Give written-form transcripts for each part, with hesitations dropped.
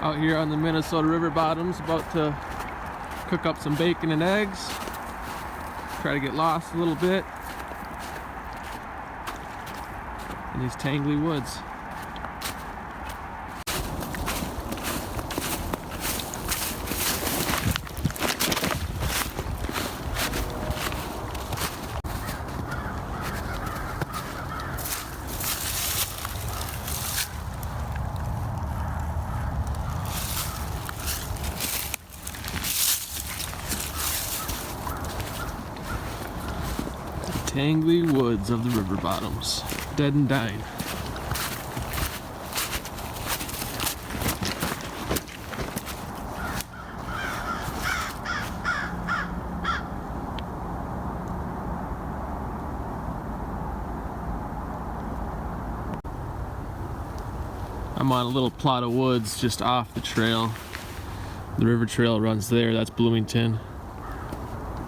Out here on the Minnesota river bottoms, about to cook up some bacon and eggs. Try to get lost a little bit in these tangly woods. Tangly woods of the river bottoms, dead and dying. I'm on a little plot of woods just off the trail. The river trail runs there, that's Bloomington.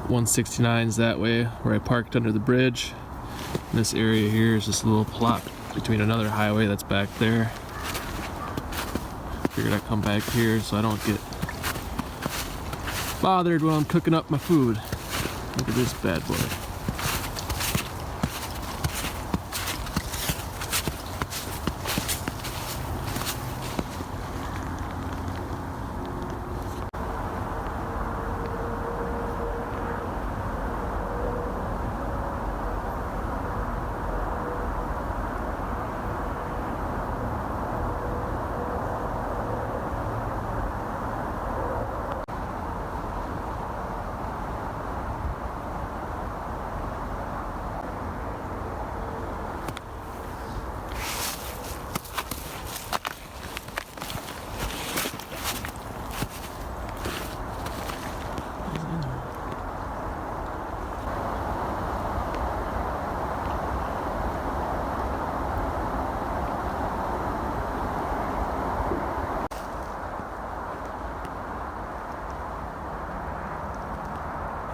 169's that way, where I parked under the bridge. And this area here is just a little plot between another highway that's back there. Figured I'd come back here so I don't get bothered when I'm cooking up my food. Look at this bad boy.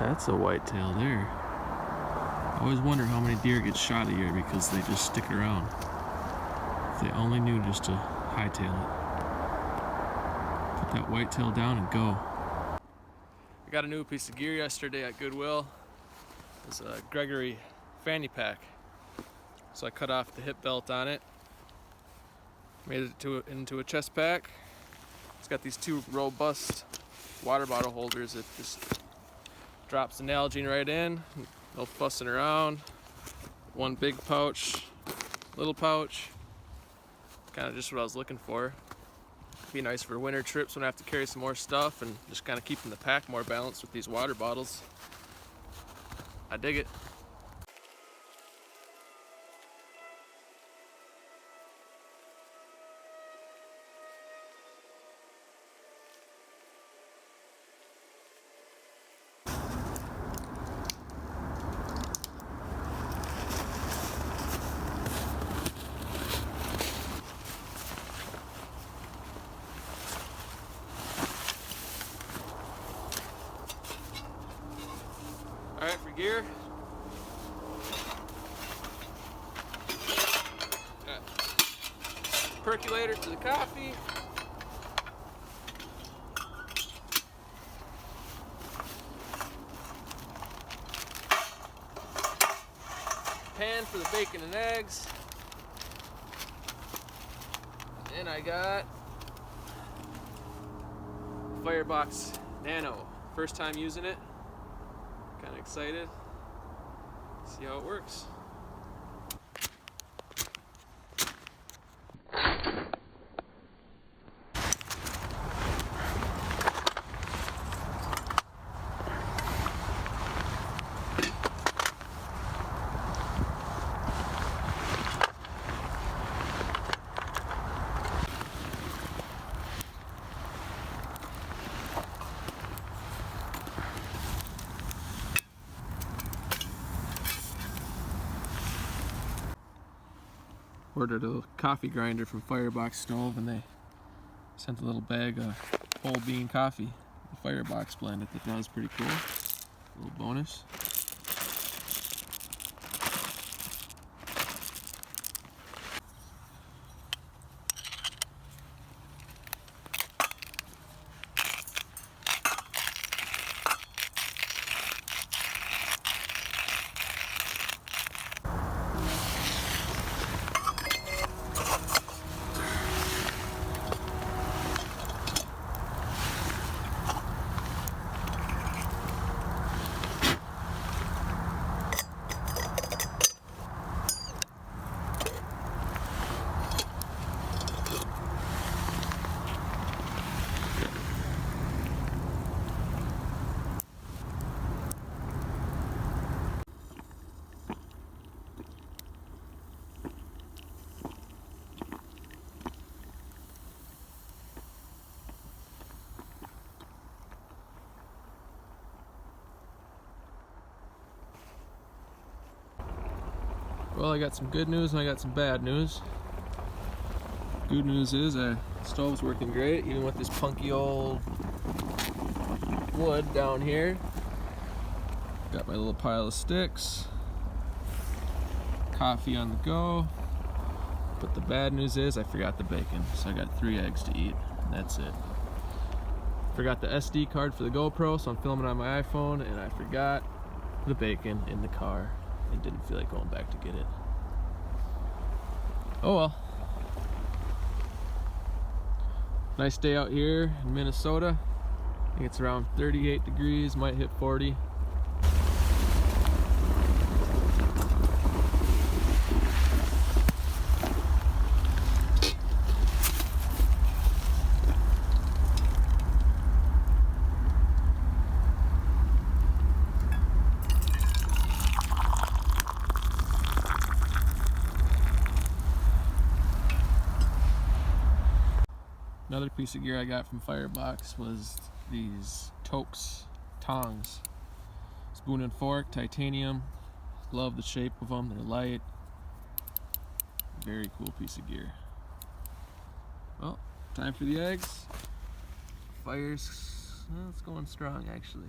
That's a whitetail there. I always wonder how many deer get shot a year because they just stick around. If they only knew just to hightail it. Put that whitetail down and go. I got a new piece of gear yesterday at Goodwill. It's a Gregory fanny pack. So I cut off the hip belt on it. Made it into a chest pack. It's got these two robust water bottle holders that just drops the Nalgene right in, no fussing around. One big pouch, little pouch. Kind of just what I was looking for. Be nice for winter trips when I have to carry some more stuff and just kind of keeping the pack more balanced with these water bottles. I dig it. Alright, for gear, got percolator to the coffee, pan for the bacon and eggs, and I got Firebox Nano. First time using it. Kind of excited. See how it works. Ordered a coffee grinder from Firebox Stove, and they sent a little bag of whole bean coffee, the Firebox blend. I thought that was pretty cool. A little bonus. Well, I got some good news and I got some bad news. Good news is the stove's working great, even with this punky old wood down here. Got my little pile of sticks. Coffee on the go. But the bad news is I forgot the bacon, so I got 3 eggs to eat, and that's it. Forgot the SD card for the GoPro, so I'm filming on my iPhone, and I forgot the bacon in the car and didn't feel like going back to get it. Oh well. Nice day out here in Minnesota. I think it's around 38 degrees, might hit 40. Another piece of gear I got from Firebox was these Tokes tongs. Spoon and fork, titanium. Love the shape of them, they're light. Very cool piece of gear. Well, time for the eggs. Fire's, well, it's going strong actually.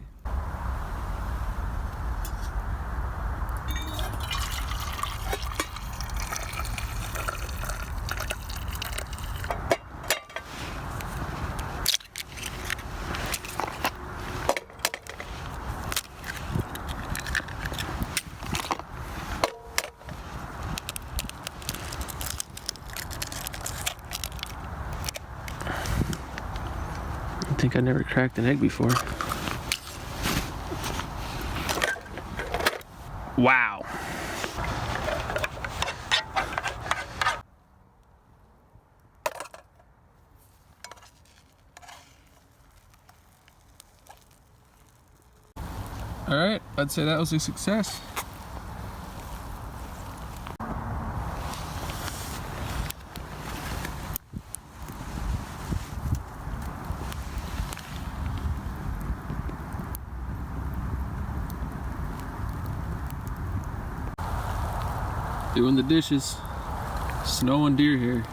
I think I never cracked an egg before. Wow. All right, I'd say that was a success. Doing the dishes. Snow and deer here.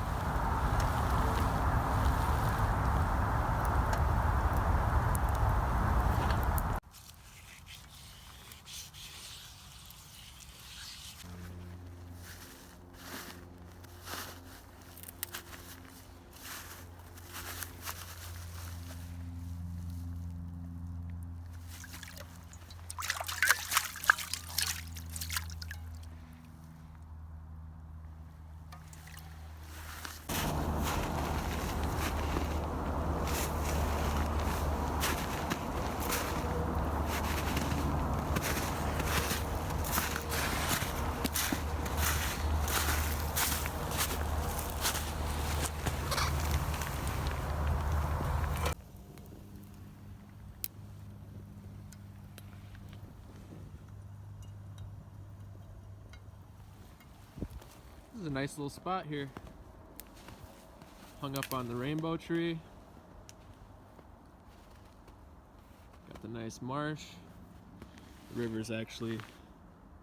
This is a nice little spot here. Hung up on the rainbow tree. Got the nice marsh. The river's actually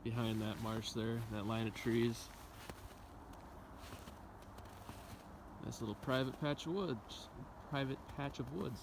behind that marsh there, that line of trees. Nice little private patch of woods. Private patch of woods.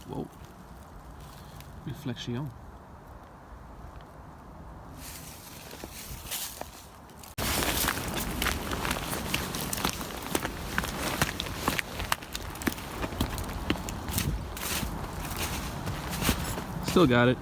Whoa. Reflexion. Still got it.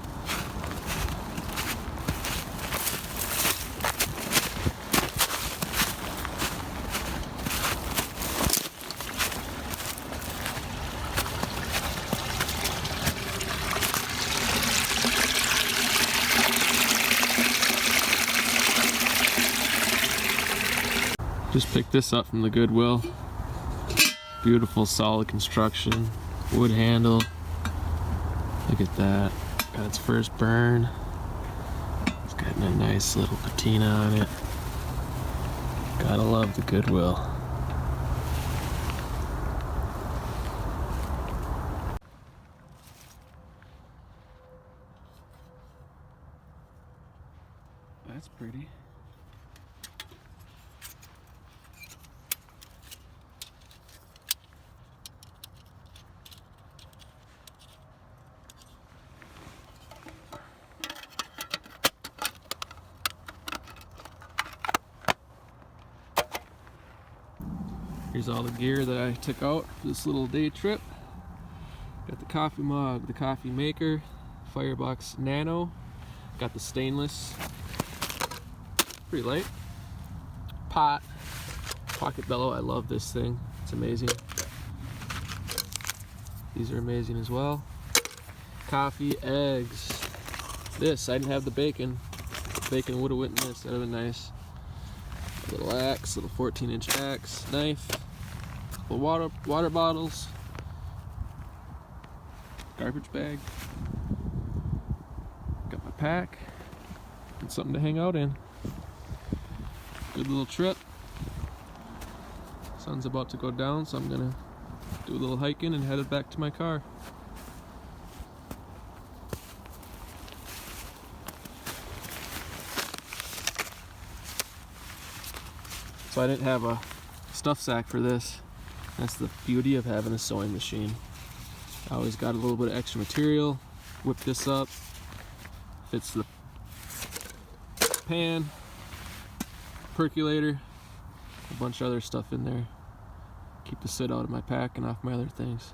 Just picked this up from the Goodwill. Beautiful, solid construction. Wood handle. Look at that. Got its first burn. It's got a nice little patina on it. Gotta love the Goodwill. That's pretty. Here's all the gear that I took out for this little day trip. Got the coffee mug, the coffee maker, Firebox Nano. Got the stainless, pretty light. Pot, pocket bellow, I love this thing. It's amazing. These are amazing as well. Coffee, eggs. This, I didn't have the bacon. Bacon would have went in this, that would have been nice. Little axe, little 14-inch axe, knife, couple water bottles, garbage bag. Got my pack and something to hang out in. Good little trip. Sun's about to go down, so I'm gonna do a little hiking and headed back to my car. So I didn't have a stuff sack for this. That's the beauty of having a sewing machine. I always got a little bit of extra material. Whip this up. Fits the pan, percolator, a bunch of other stuff in there. Keep the soot out of my pack and off my other things.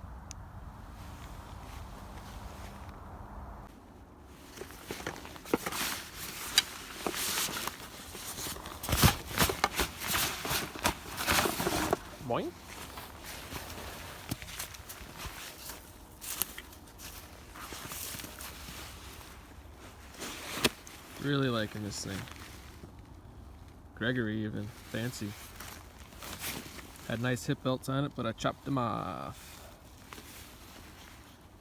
Boing. Really liking this thing. Gregory even, fancy. Had nice hip belts on it, but I chopped them off.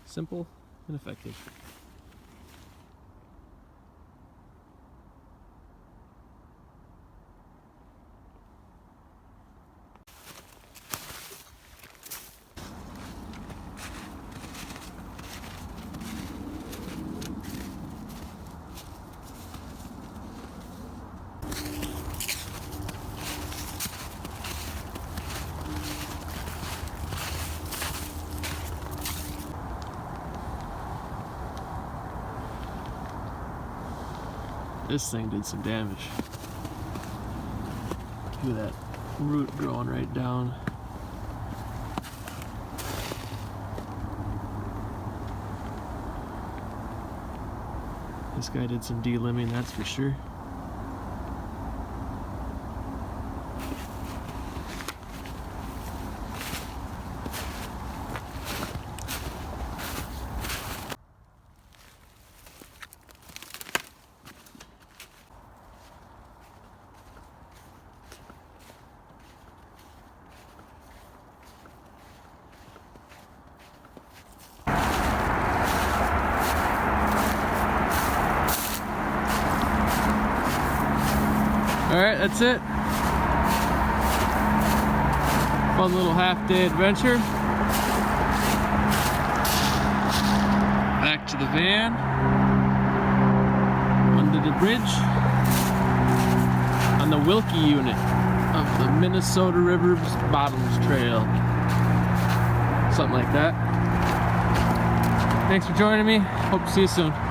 Simple and effective. This thing did some damage. Look at that root growing right down. This guy did some de-limbing, that's for sure. Alright, that's it. Fun little half-day adventure. Back to the van. Under the bridge. On the Wilkie unit of the Minnesota River's Bottoms Trail. Something like that. Thanks for joining me. Hope to see you soon.